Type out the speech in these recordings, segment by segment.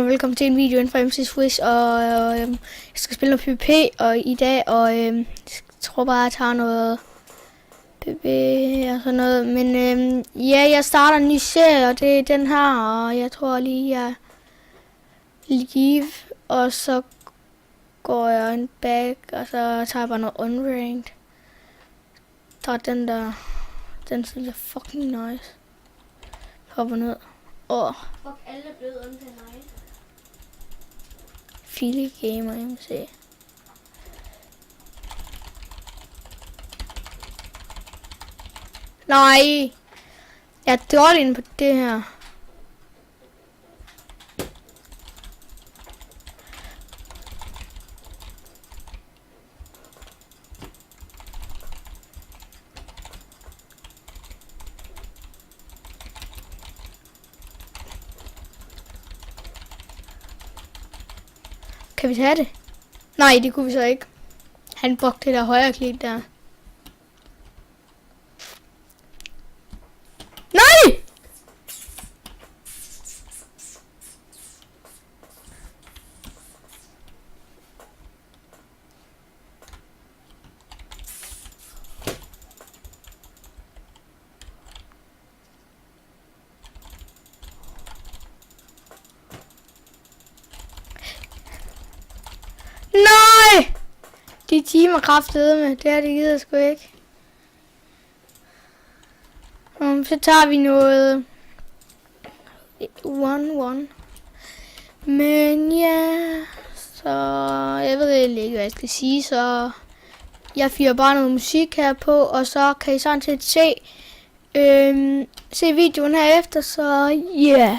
velkommen til en video inden for MC Swish, og jeg skal spille noget PvP og i dag, og jeg tror bare, at jeg tager noget PvP og sådan noget, men ja, jeg starter en ny serie, og det er den her, og jeg tror lige, jeg leave, og så går jeg en back, og så tager jeg bare noget unranked. Der er den der, den synes jeg fucking nice. Hopper ned. Fuck, alle er blevet undtaget mig. Fili gamer, jeg må se. Nej! Jeg er dårlig inde på det her. Kan vi tage det? Nej, det kunne vi så ikke. Han brugte det der højre klik der. Nej! Nej! De timer kraftedeme, det her det gider jeg sgu ikke. Så tager vi noget 1-1. Men ja, så jeg ved ikke, hvad jeg skal sige, så jeg fyrer bare noget musik her på, og så kan I sådan set se videoen her efter, så yeah.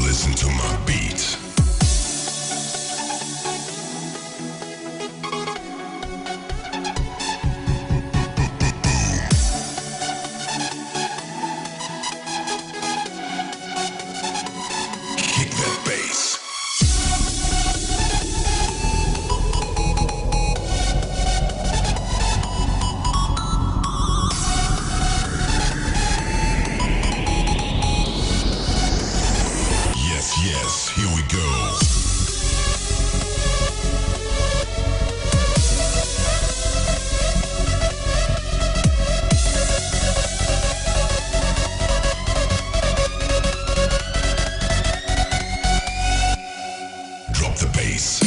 Listen to my beat. Kick that bass. Yes, here we go. Drop the bass.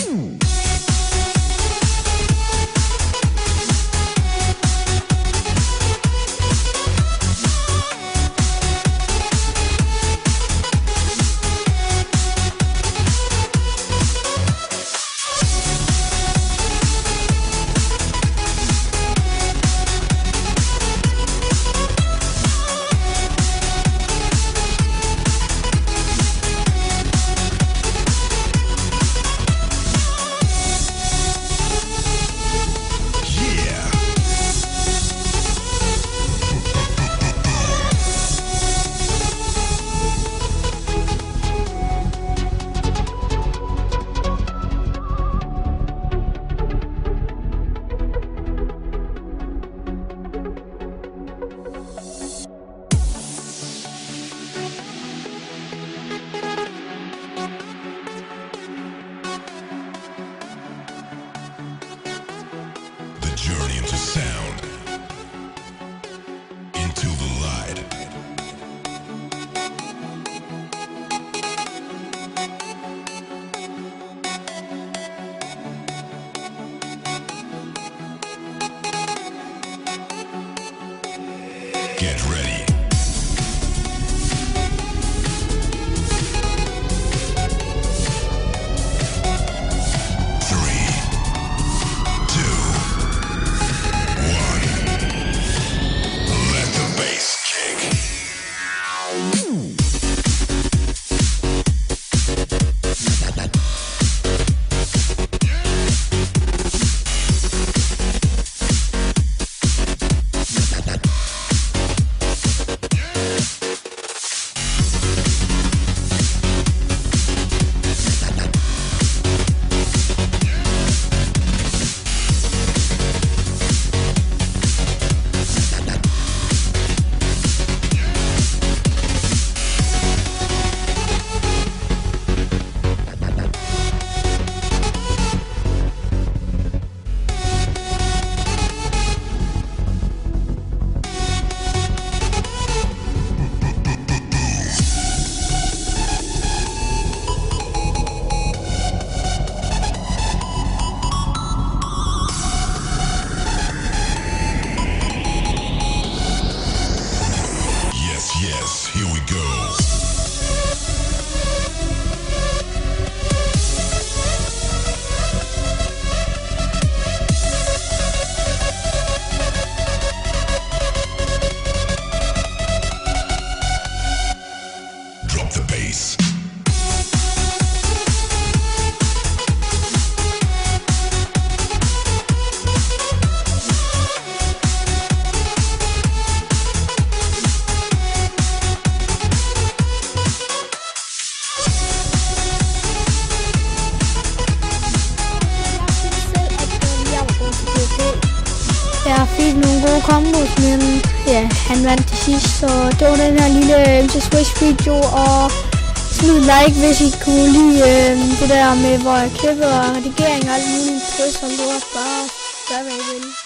fik nogle gode kombos, men ja, han vandt til sidst. Så det var den her lille MC Swish video, og smid like, hvis I kunne lide det der med, hvor jeg klipper og redigering og alt muligt. Pøs og lort, bare gør hvad I vil.